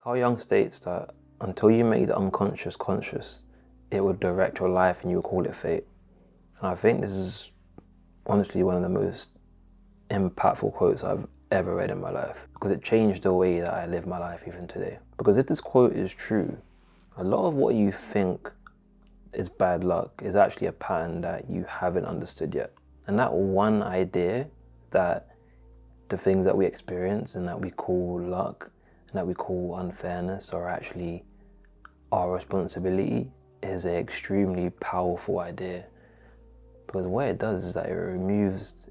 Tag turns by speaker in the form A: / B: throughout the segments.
A: Carl Jung states that until you make the unconscious conscious, it will direct your life and you will call it fate. And I think this is honestly one of the most impactful quotes I've ever read in my life, because it changed the way that I live my life even today. Because if this quote is true, a lot of what you think is bad luck is actually a pattern that you haven't understood yet. And that one idea that the things that we experience and that we call luck and that we call unfairness are actually our responsibility is an extremely powerful idea. Because what it does is that it removes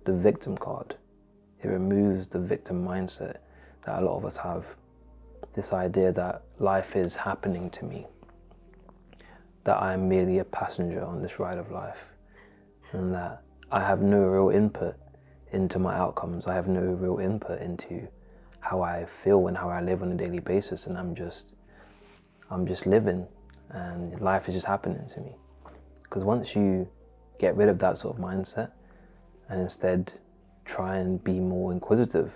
A: the victim card. It removes the victim mindset that a lot of us have. This idea that life is happening to me, that I am merely a passenger on this ride of life, and that I have no real input into my outcomes. I have no real input into how I feel and how I live on a daily basis, and I'm just living, and life is just happening to me. Because once you get rid of that sort of mindset and instead try and be more inquisitive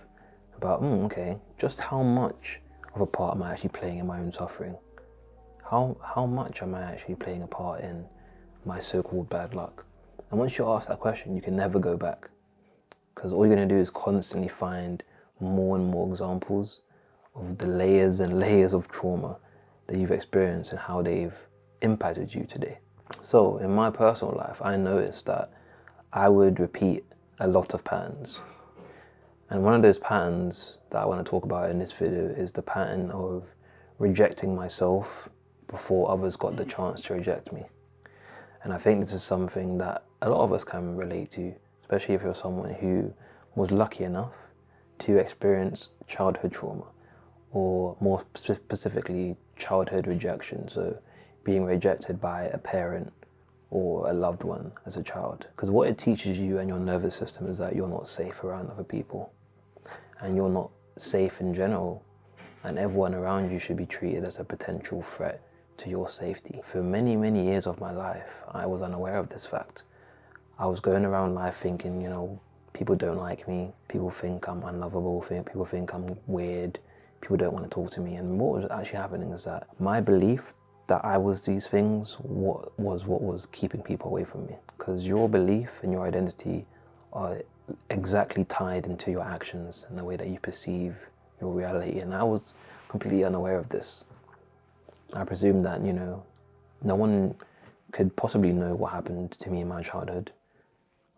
A: about, okay, just how much of a part am I actually playing in my own suffering? How much am I actually playing a part in my so-called bad luck? And once you ask that question, you can never go back, because all you're going to do is constantly find more and more examples of the layers and layers of trauma that you've experienced and how they've impacted you today. So in my personal life, I noticed that I would repeat a lot of patterns. And one of those patterns that I want to talk about in this video is the pattern of rejecting myself before others got the chance to reject me. And I think this is something that a lot of us can relate to, especially if you're someone who was lucky enough to experience childhood trauma, or more specifically, childhood rejection. So being rejected by a parent or a loved one as a child. Because what it teaches you and your nervous system is that you're not safe around other people, and you're not safe in general, and everyone around you should be treated as a potential threat to your safety. For many, many years of my life, I was unaware of this fact. I was going around life thinking, people don't like me, people think I'm unlovable, people think I'm weird, people don't want to talk to me. And what was actually happening is that my belief that I was these things was what was keeping people away from me. Because your belief and your identity are exactly tied into your actions and the way that you perceive your reality. And I was completely unaware of this. I presumed that, no one could possibly know what happened to me in my childhood.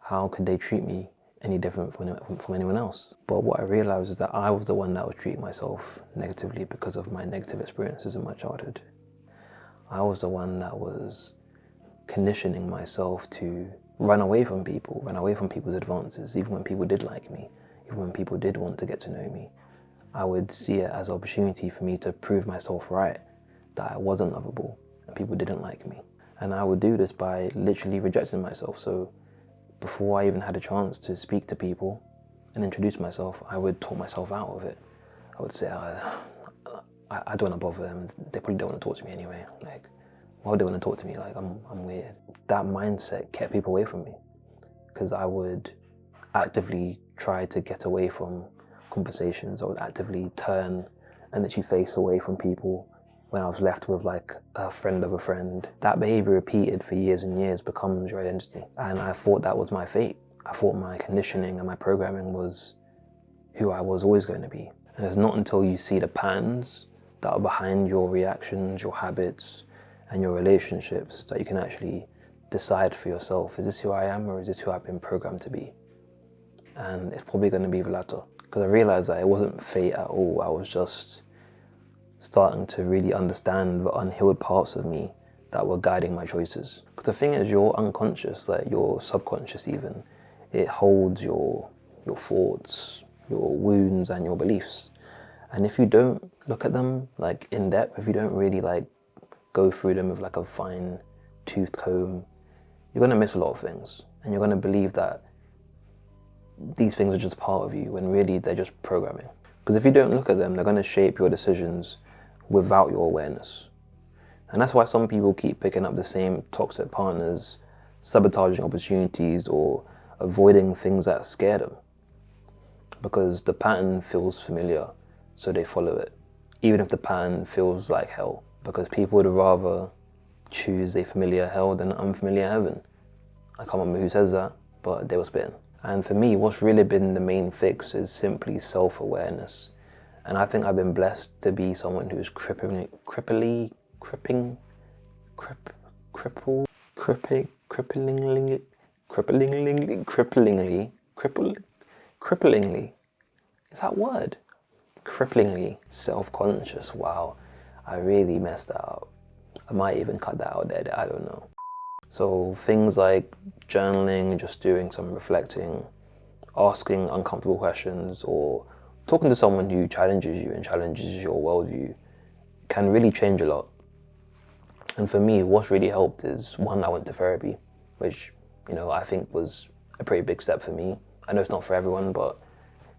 A: How could they treat me any different from anyone else? But what I realized is that I was the one that was treating myself negatively because of my negative experiences in my childhood. I was the one that was conditioning myself to run away from people, run away from people's advances, even when people did like me, even when people did want to get to know me. I would see it as an opportunity for me to prove myself right, that I wasn't lovable and people didn't like me. And I would do this by literally rejecting myself. So before I even had a chance to speak to people and introduce myself, I would talk myself out of it. I would say, I don't want to bother them. They probably don't want to talk to me anyway. Like, why would they want to talk to me? Like, I'm weird. That mindset kept people away from me, because I would actively try to get away from conversations. I would actively turn and literally face away from people when I was left with like a friend of a friend. That behavior repeated for years and years becomes your identity. And I thought that was my fate. I thought my conditioning and my programming was who I was always going to be. And it's not until you see the patterns that are behind your reactions, your habits, and your relationships that you can actually decide for yourself, is this who I am, or is this who I've been programmed to be? And it's probably going to be the latter. Because I realized that it wasn't fate at all. I was just starting to really understand the unhealed parts of me that were guiding my choices. Because the thing is, your unconscious, like your subconscious even, it holds your thoughts, your wounds, and your beliefs. And if you don't look at them like in depth, if you don't really like go through them with like a fine tooth comb, you're going to miss a lot of things. And you're going to believe that these things are just part of you when really they're just programming. Because if you don't look at them, they're going to shape your decisions without your awareness. And that's why some people keep picking up the same toxic partners, sabotaging opportunities, or avoiding things that scare them. Because the pattern feels familiar. so they follow it, even if the pattern feels like hell, because people would rather choose a familiar hell than an unfamiliar heaven. I can't remember who says that, but they were spitting. And for me, what's really been the main fix is simply self-awareness. And I think I've been blessed to be someone who's cripplingly is that word? Cripplingly self-conscious. Wow, I really messed that up. I might even cut that out there, I don't know. So things like journaling, just doing some reflecting, asking uncomfortable questions, or talking to someone who challenges you and challenges your worldview can really change a lot. And for me, what's really helped is, one, I went to therapy, which, I think was a pretty big step for me. I know it's not for everyone, but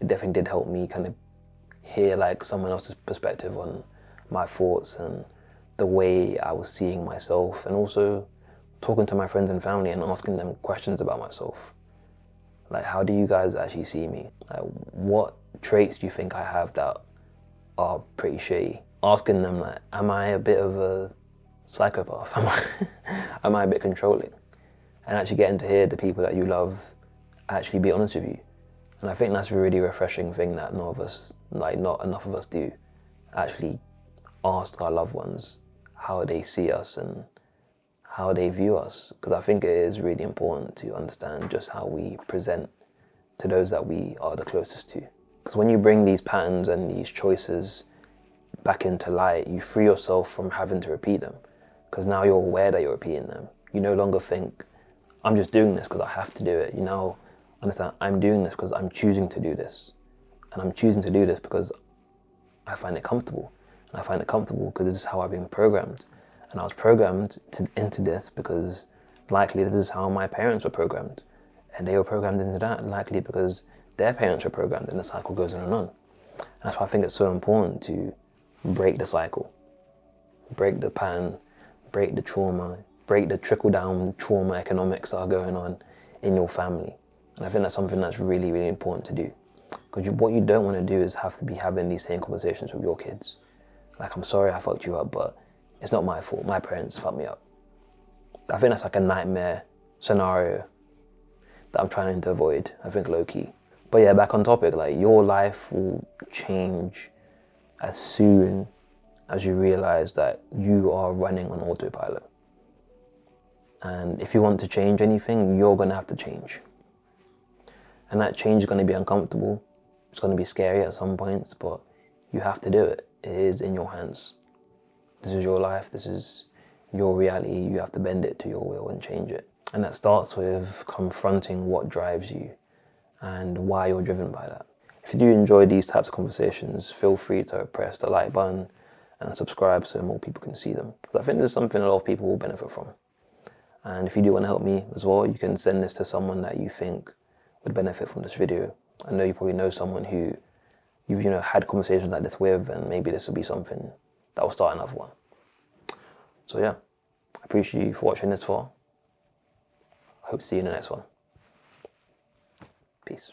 A: it definitely did help me kind of hear like someone else's perspective on my thoughts and the way I was seeing myself, and also talking to my friends and family and asking them questions about myself. Like, how do you guys actually see me? Like, what traits do you think I have that are pretty shitty? Asking them, like, am I a bit of a psychopath? Am I a bit controlling? And actually getting to hear the people that you love actually be honest with you. And I think that's a really refreshing thing that not enough of us do. Actually ask our loved ones how they see us and how they view us. Because I think it is really important to understand just how we present to those that we are the closest to. Because when you bring these patterns and these choices back into light, you free yourself from having to repeat them. Because now you're aware that you're repeating them. You no longer think, I'm just doing this because I have to do it. You now understand, I'm doing this because I'm choosing to do this. And I'm choosing to do this because I find it comfortable. And I find it comfortable because this is how I've been programmed. And I was programmed into this because likely this is how my parents were programmed. And they were programmed into that, likely because their parents were programmed, and the cycle goes on and on. And that's why I think it's so important to break the cycle, break the pattern, break the trauma, break the trickle-down trauma economics that are going on in your family. And I think that's something that's really, really important to do. Because what you don't want to do is have to be having these same conversations with your kids. Like, I'm sorry I fucked you up, but it's not my fault. My parents fucked me up. I think that's like a nightmare scenario that I'm trying to avoid, I think, low-key. But yeah, back on topic, like, your life will change as soon as you realize that you are running on autopilot. And if you want to change anything, you're gonna have to change. And that change is gonna be uncomfortable. It's gonna be scary at some points, but you have to do it. It is in your hands. This is your life, this is your reality. You have to bend it to your will and change it. And that starts with confronting what drives you and why you're driven by that. If you do enjoy these types of conversations, feel free to press the like button and subscribe so more people can see them. Because I think there's something a lot of people will benefit from. And if you do want to help me as well, you can send this to someone that you think would benefit from this video. I know you probably know someone who you've had conversations like this with, and maybe this will be something that will start another one. So yeah, I appreciate you for watching this far. Hope to see you in the next one. Peace.